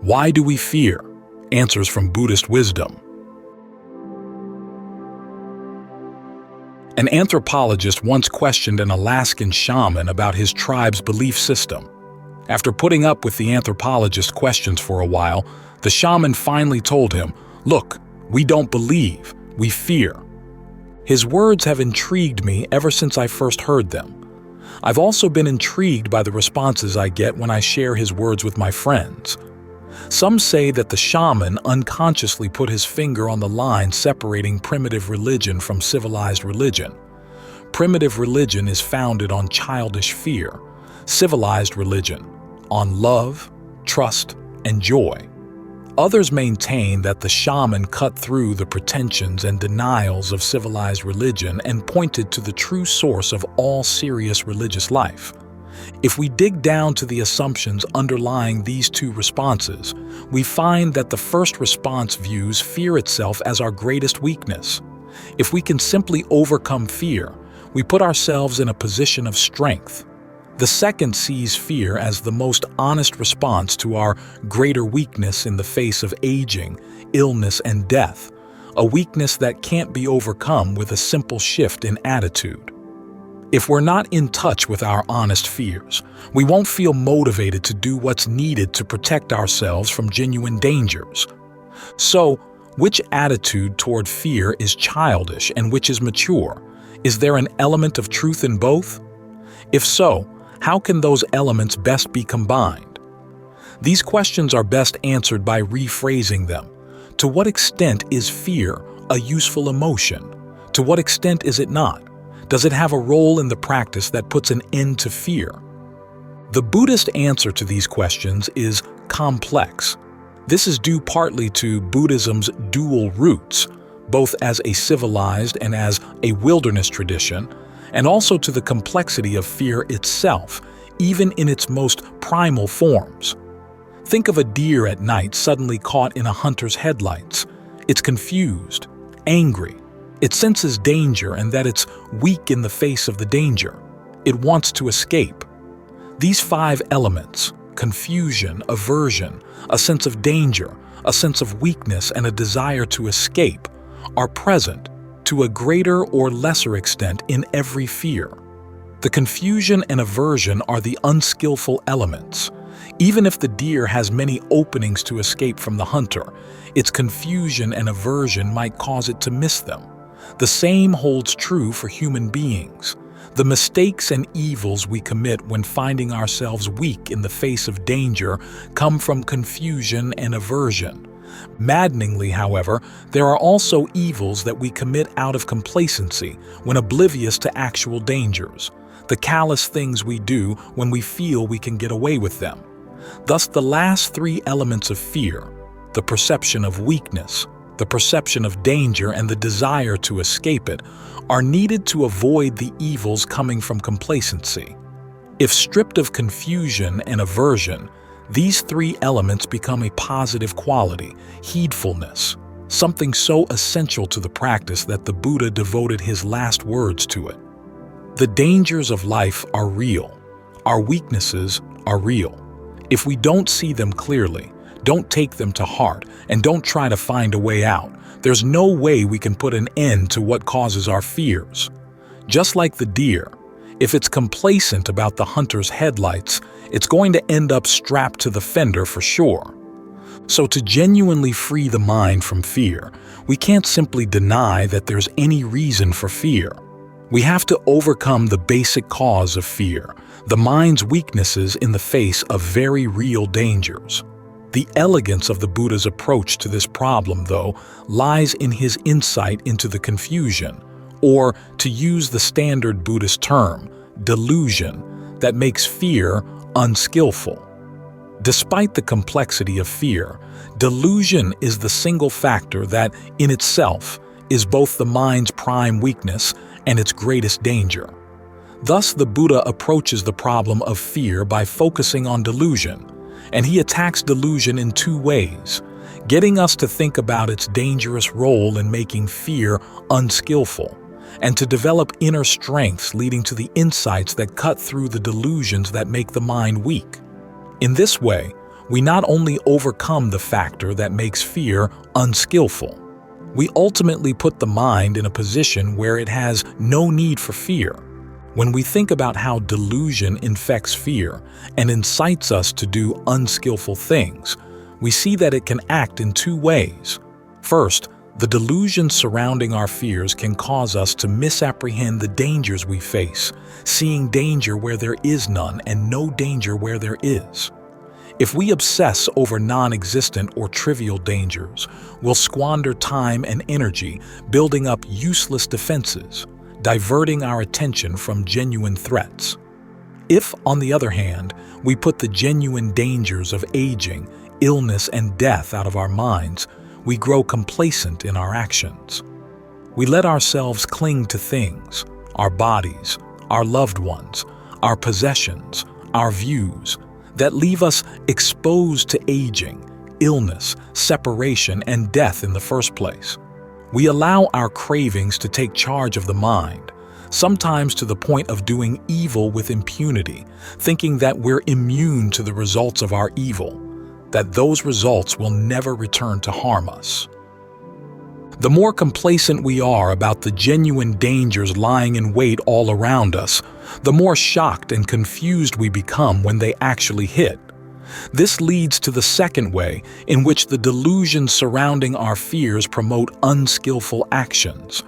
Why do we fear? Answers from Buddhist wisdom. An anthropologist once questioned an Alaskan shaman about his tribe's belief system. After putting up with the anthropologist's questions for a while, the shaman finally told him, "Look, we don't believe, we fear." His words have intrigued me ever since I first heard them. I've also been intrigued by the responses I get when I share his words with my friends. Some say that the shaman unconsciously put his finger on the line separating primitive religion from civilized religion. Primitive religion is founded on childish fear, civilized religion on love, trust, and joy. Others maintain that the shaman cut through the pretensions and denials of civilized religion and pointed to the true source of all serious religious life. If we dig down to the assumptions underlying these two responses, we find that the first response views fear itself as our greatest weakness. If we can simply overcome fear, we put ourselves in a position of strength. The second sees fear as the most honest response to our greater weakness in the face of aging, illness, and death, a weakness that can't be overcome with a simple shift in attitude. If we're not in touch with our honest fears, we won't feel motivated to do what's needed to protect ourselves from genuine dangers. So, which attitude toward fear is childish and which is mature? Is there an element of truth in both? If so, how can those elements best be combined? These questions are best answered by rephrasing them. To what extent is fear a useful emotion? To what extent is it not? Does it have a role in the practice that puts an end to fear? The Buddhist answer to these questions is complex. This is due partly to Buddhism's dual roots, both as a civilized and as a wilderness tradition, and also to the complexity of fear itself, even in its most primal forms. Think of a deer at night suddenly caught in a hunter's headlights. It's confused, angry. It senses danger and that it's weak in the face of the danger. It wants to escape. These 5 elements, confusion, aversion, a sense of danger, a sense of weakness, and a desire to escape, are present to a greater or lesser extent in every fear. The confusion and aversion are the unskillful elements. Even if the deer has many openings to escape from the hunter, its confusion and aversion might cause it to miss them. The same holds true for human beings. The mistakes and evils we commit when finding ourselves weak in the face of danger come from confusion and aversion. Maddeningly, however, there are also evils that we commit out of complacency when oblivious to actual dangers, the callous things we do when we feel we can get away with them. Thus, the last 3 elements of fear, the perception of weakness, the perception of danger, and the desire to escape it, are needed to avoid the evils coming from complacency. If stripped of confusion and aversion, these 3 elements become a positive quality, heedfulness, something so essential to the practice that the Buddha devoted his last words to it. The dangers of life are real. Our weaknesses are real. If we don't see them clearly, don't take them to heart, and don't try to find a way out, there's no way we can put an end to what causes our fears. Just like the deer, if it's complacent about the hunter's headlights, it's going to end up strapped to the fender for sure. So to genuinely free the mind from fear, we can't simply deny that there's any reason for fear. We have to overcome the basic cause of fear, the mind's weaknesses in the face of very real dangers. The elegance of the Buddha's approach to this problem, though, lies in his insight into the confusion, or, to use the standard Buddhist term, delusion, that makes fear unskillful. Despite the complexity of fear, delusion is the single factor that, in itself, is both the mind's prime weakness and its greatest danger. Thus, the Buddha approaches the problem of fear by focusing on delusion, and he attacks delusion in 2 ways, getting us to think about its dangerous role in making fear unskillful, and to develop inner strengths leading to the insights that cut through the delusions that make the mind weak. In this way, we not only overcome the factor that makes fear unskillful, we ultimately put the mind in a position where it has no need for fear. When we think about how delusion infects fear and incites us to do unskillful things, we see that it can act in two ways. First, the delusion surrounding our fears can cause us to misapprehend the dangers we face, seeing danger where there is none and no danger where there is. If we obsess over non-existent or trivial dangers, we'll squander time and energy building up useless defenses, diverting our attention from genuine threats. If, on the other hand, we put the genuine dangers of aging, illness, and death out of our minds, we grow complacent in our actions. We let ourselves cling to things, our bodies, our loved ones, our possessions, our views, that leave us exposed to aging, illness, separation, and death in the first place. We allow our cravings to take charge of the mind, sometimes to the point of doing evil with impunity, thinking that we're immune to the results of our evil, that those results will never return to harm us. The more complacent we are about the genuine dangers lying in wait all around us, the more shocked and confused we become when they actually hit. This leads to the second way in which the delusions surrounding our fears promote unskillful actions.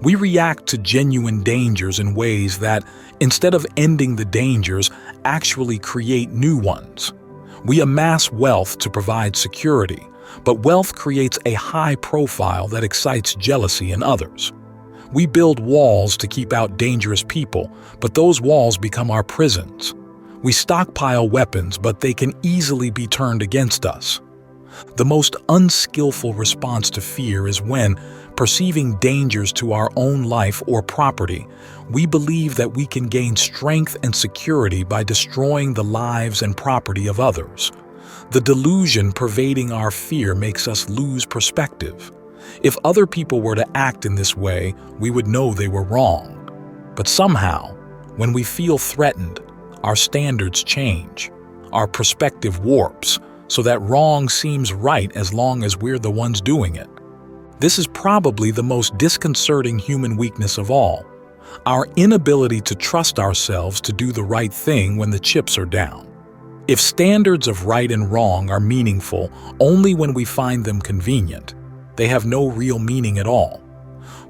We react to genuine dangers in ways that, instead of ending the dangers, actually create new ones. We amass wealth to provide security, but wealth creates a high profile that excites jealousy in others. We build walls to keep out dangerous people, but those walls become our prisons. We stockpile weapons, but they can easily be turned against us. The most unskillful response to fear is when, perceiving dangers to our own life or property, we believe that we can gain strength and security by destroying the lives and property of others. The delusion pervading our fear makes us lose perspective. If other people were to act in this way, we would know they were wrong. But somehow, when we feel threatened, our standards change. Our perspective warps, so that wrong seems right as long as we're the ones doing it. This is probably the most disconcerting human weakness of all, our inability to trust ourselves to do the right thing when the chips are down. If standards of right and wrong are meaningful only when we find them convenient, they have no real meaning at all.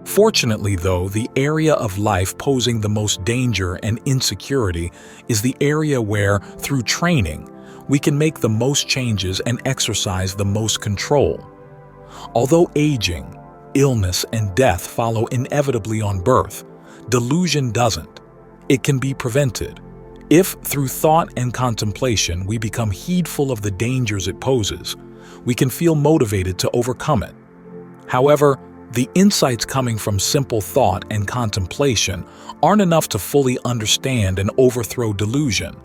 Fortunately, though, the area of life posing the most danger and insecurity is the area where, through training, we can make the most changes and exercise the most control. Although aging, illness, and death follow inevitably on birth, delusion doesn't. It can be prevented. If, through thought and contemplation, we become heedful of the dangers it poses, we can feel motivated to overcome it. However, the insights coming from simple thought and contemplation aren't enough to fully understand and overthrow delusion.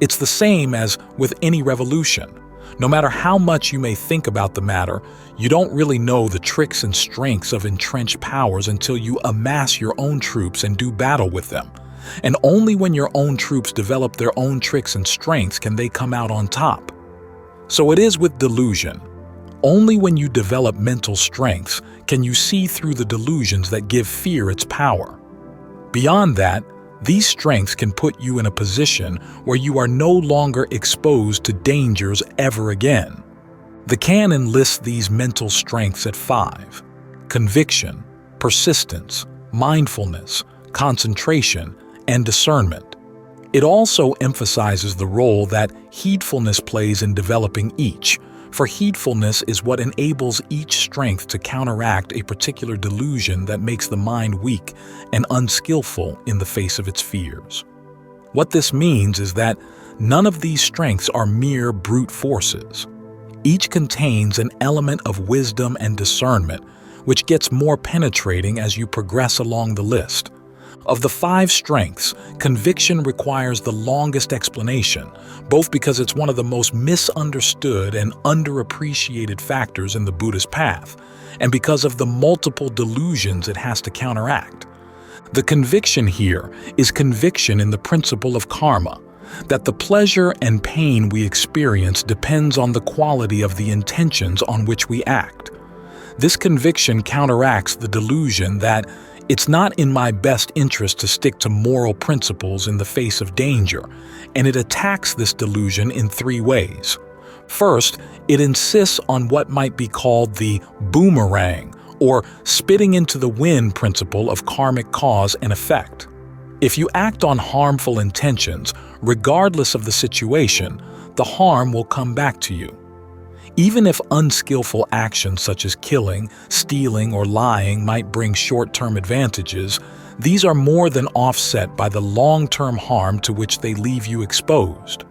It's the same as with any revolution. No matter how much you may think about the matter, you don't really know the tricks and strengths of entrenched powers until you amass your own troops and do battle with them. And only when your own troops develop their own tricks and strengths can they come out on top. So it is with delusion. Only when you develop mental strengths can you see through the delusions that give fear its power. Beyond that, these strengths can put you in a position where you are no longer exposed to dangers ever again. The canon lists these mental strengths at 5: conviction, persistence, mindfulness, concentration, and discernment. It also emphasizes the role that heedfulness plays in developing each, for heedfulness is what enables each strength to counteract a particular delusion that makes the mind weak and unskillful in the face of its fears. What this means is that none of these strengths are mere brute forces. Each contains an element of wisdom and discernment, which gets more penetrating as you progress along the list. Of the 5 strengths, conviction requires the longest explanation, both because it's one of the most misunderstood and underappreciated factors in the Buddhist path, and because of the multiple delusions it has to counteract. The conviction here is conviction in the principle of karma, that the pleasure and pain we experience depends on the quality of the intentions on which we act. This conviction counteracts the delusion that it's not in my best interest to stick to moral principles in the face of danger, and it attacks this delusion in three ways. First, it insists on what might be called the boomerang, or spitting into the wind principle of karmic cause and effect. If you act on harmful intentions, regardless of the situation, the harm will come back to you. Even if unskillful actions such as killing, stealing, or lying might bring short-term advantages, these are more than offset by the long-term harm to which they leave you exposed.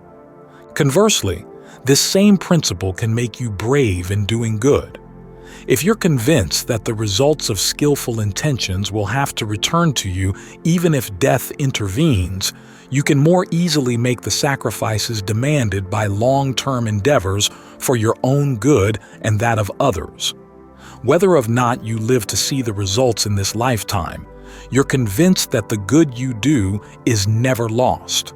Conversely, this same principle can make you brave in doing good. If you're convinced that the results of skillful intentions will have to return to you even if death intervenes, you can more easily make the sacrifices demanded by long-term endeavors for your own good and that of others. Whether or not you live to see the results in this lifetime, you're convinced that the good you do is never lost.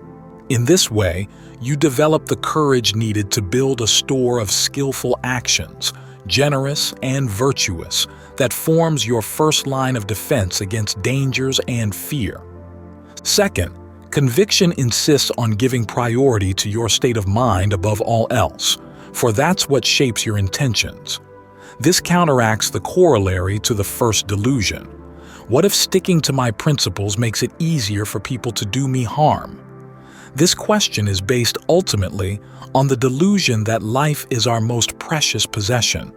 In this way, you develop the courage needed to build a store of skillful actions, generous and virtuous, that forms your first line of defense against dangers and fear. Second, conviction insists on giving priority to your state of mind above all else, for that's what shapes your intentions. This counteracts the corollary to the first delusion. What if sticking to my principles makes it easier for people to do me harm? This question is based ultimately on the delusion that life is our most precious possession.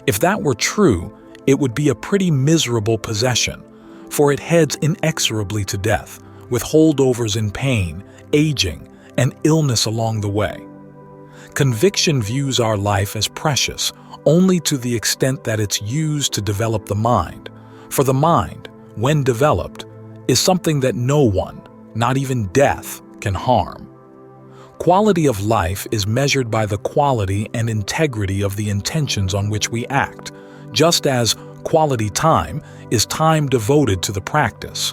If that were true, it would be a pretty miserable possession, for it heads inexorably to death, with holdovers in pain, aging, and illness along the way. Conviction views our life as precious only to the extent that it's used to develop the mind, for the mind, when developed, is something that no one, not even death, can harm. Quality of life is measured by the quality and integrity of the intentions on which we act, just as quality time is time devoted to the practice.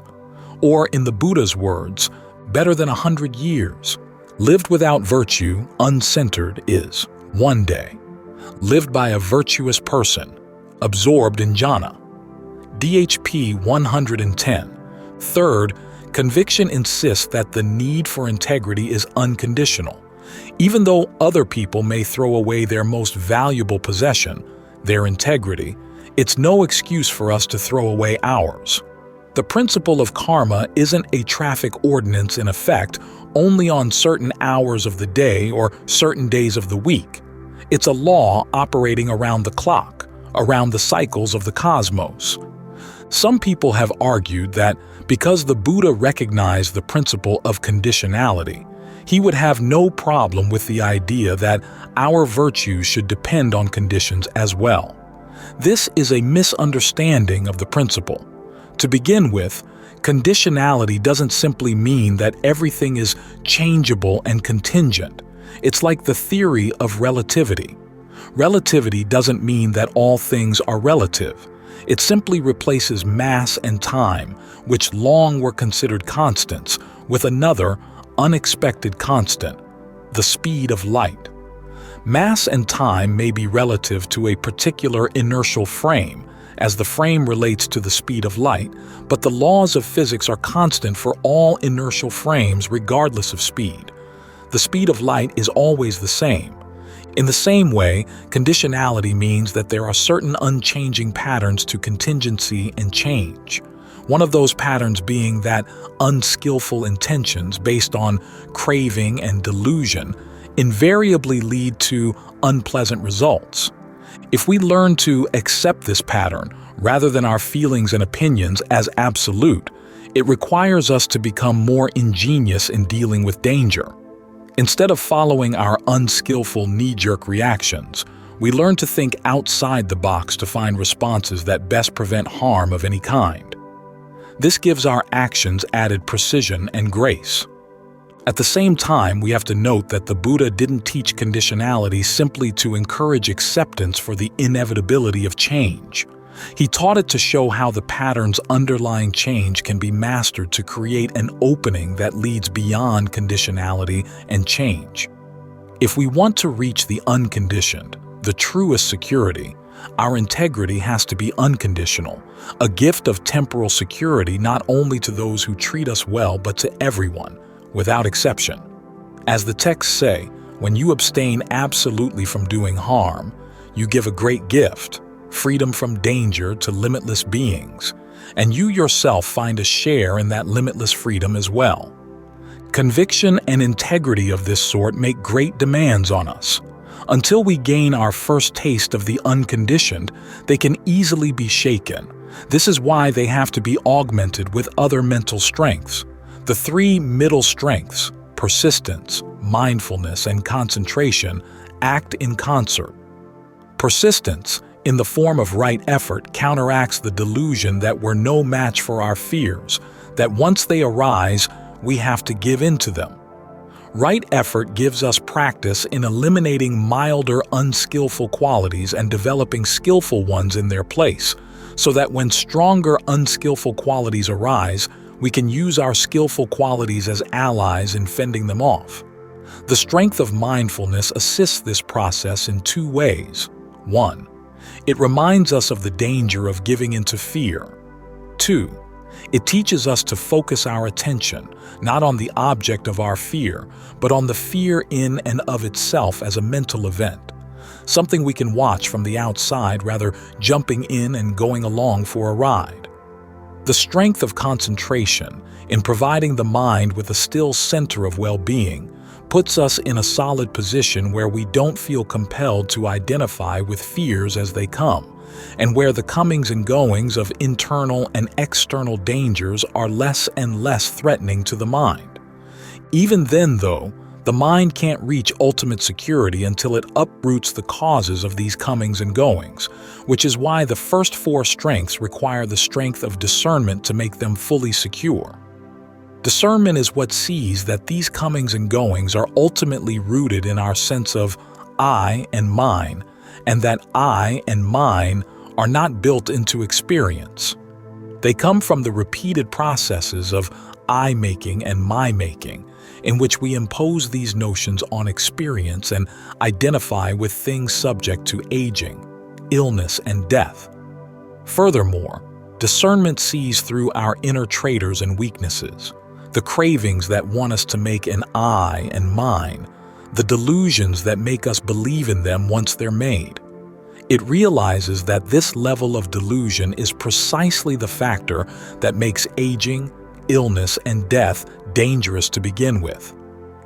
Or in the Buddha's words, better than 100 years. Lived without virtue, uncentered, is 1 day. Lived by a virtuous person, absorbed in jhana. DHP 110. Third, conviction insists that the need for integrity is unconditional. Even though other people may throw away their most valuable possession, their integrity, it's no excuse for us to throw away ours. The principle of karma isn't a traffic ordinance in effect only on certain hours of the day or certain days of the week. It's a law operating around the clock, around the cycles of the cosmos. Some people have argued that because the Buddha recognized the principle of conditionality, he would have no problem with the idea that our virtues should depend on conditions as well. This is a misunderstanding of the principle. To begin with, conditionality doesn't simply mean that everything is changeable and contingent. It's like the theory of relativity. Relativity doesn't mean that all things are relative. It simply replaces mass and time, which long were considered constants, with another, unexpected constant, the speed of light. Mass and time may be relative to a particular inertial frame, as the frame relates to the speed of light, but the laws of physics are constant for all inertial frames regardless of speed. The speed of light is always the same. In the same way, conditionality means that there are certain unchanging patterns to contingency and change. One of those patterns being that unskillful intentions based on craving and delusion invariably lead to unpleasant results. If we learn to accept this pattern rather than our feelings and opinions as absolute, it requires us to become more ingenious in dealing with danger. Instead of following our unskillful knee-jerk reactions, we learn to think outside the box to find responses that best prevent harm of any kind. This gives our actions added precision and grace. At the same time, we have to note that the Buddha didn't teach conditionality simply to encourage acceptance for the inevitability of change. He taught it to show how the pattern's underlying change can be mastered to create an opening that leads beyond conditionality and change. If we want to reach the unconditioned, the truest security, our integrity has to be unconditional, a gift of temporal security not only to those who treat us well but to everyone, without exception. As the texts say, when you abstain absolutely from doing harm, you give a great gift, freedom from danger to limitless beings, and you yourself find a share in that limitless freedom as well. Conviction and integrity of this sort make great demands on us. Until we gain our first taste of the unconditioned, they can easily be shaken. This is why they have to be augmented with other mental strengths. The three middle strengths, persistence, mindfulness, and concentration, act in concert. Persistence, in the form of right effort, counteracts the delusion that we're no match for our fears, that once they arise, we have to give in to them. Right effort gives us practice in eliminating milder, unskillful qualities and developing skillful ones in their place, so that when stronger, unskillful qualities arise, we can use our skillful qualities as allies in fending them off. The strength of mindfulness assists this process in two ways. 1. It reminds us of the danger of giving into fear. 2. It teaches us to focus our attention, not on the object of our fear, but on the fear in and of itself as a mental event, something we can watch from the outside rather jumping in and going along for a ride. The strength of concentration, in providing the mind with a still center of well-being, puts us in a solid position where we don't feel compelled to identify with fears as they come, and where the comings and goings of internal and external dangers are less and less threatening to the mind. Even then, though, the mind can't reach ultimate security until it uproots the causes of these comings and goings, which is why the first four strengths require the strength of discernment to make them fully secure. Discernment is what sees that these comings and goings are ultimately rooted in our sense of I and mine, and that I and mine are not built into experience. They come from the repeated processes of I-making and my-making, in which we impose these notions on experience and identify with things subject to aging, illness, and death. Furthermore, discernment sees through our inner traitors and weaknesses, the cravings that want us to make an I and mine, the delusions that make us believe in them once they're made. It realizes that this level of delusion is precisely the factor that makes aging, illness, and death dangerous to begin with.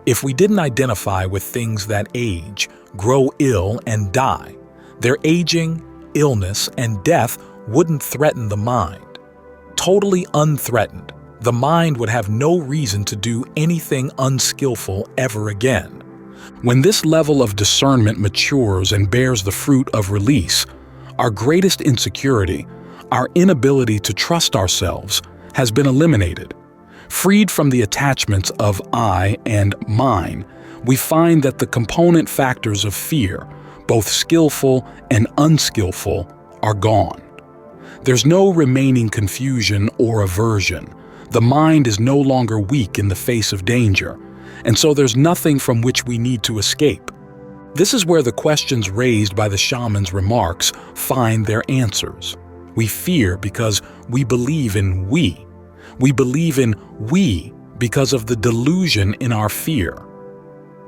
If we didn't identify with things that age, grow ill, and die, their aging, illness, and death wouldn't threaten the mind. Totally unthreatened, the mind would have no reason to do anything unskillful ever again. When this level of discernment matures and bears the fruit of release, our greatest insecurity, our inability to trust ourselves, has been eliminated. Freed from the attachments of I and mine, we find that the component factors of fear, both skillful and unskillful, are gone. There's no remaining confusion or aversion. The mind is no longer weak in the face of danger, and so there's nothing from which we need to escape. This is where the questions raised by the shaman's remarks find their answers. We fear because we believe in we. We believe in we because of the delusion in our fear.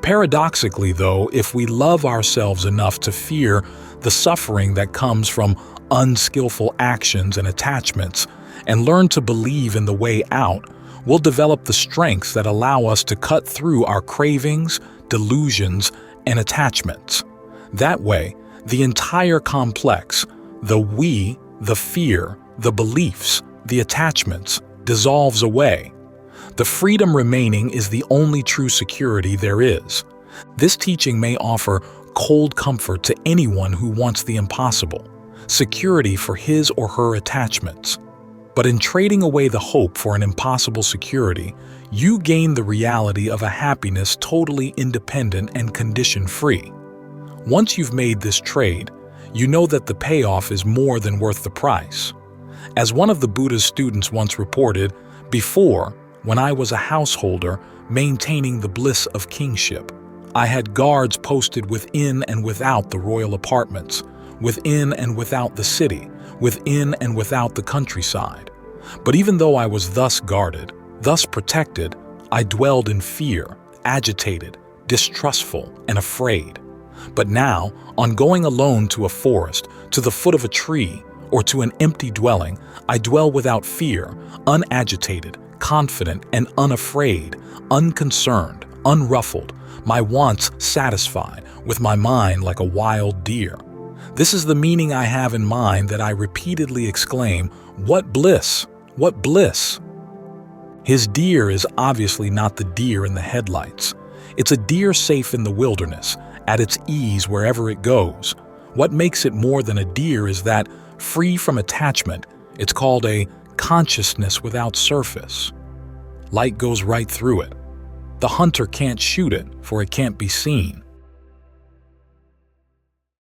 Paradoxically, though, if we love ourselves enough to fear the suffering that comes from unskillful actions and attachments, and learn to believe in the way out, we'll develop the strengths that allow us to cut through our cravings, delusions, and attachments. That way, the entire complex, the we, the fear, the beliefs, the attachments, dissolves away. The freedom remaining is the only true security there is. This teaching may offer cold comfort to anyone who wants the impossible, security for his or her attachments. But in trading away the hope for an impossible security, you gain the reality of a happiness totally independent and condition-free. Once you've made this trade, you know that the payoff is more than worth the price. As one of the Buddha's students once reported, before, when I was a householder maintaining the bliss of kingship, I had guards posted within and without the royal apartments, within and without the city, within and without the countryside. But even though I was thus guarded, thus protected, I dwelled in fear, agitated, distrustful, and afraid. But now, on going alone to a forest, to the foot of a tree, or to an empty dwelling, I dwell without fear, unagitated, confident, and unafraid, unconcerned, unruffled, my wants satisfied, with my mind like a wild deer. This is the meaning I have in mind that I repeatedly exclaim, "What bliss! What bliss!" His deer is obviously not the deer in the headlights. It's a deer safe in the wilderness, at its ease wherever it goes. What makes it more than a deer is that, free from attachment, it's called a consciousness without surface. Light goes right through it. The hunter can't shoot it, for it can't be seen.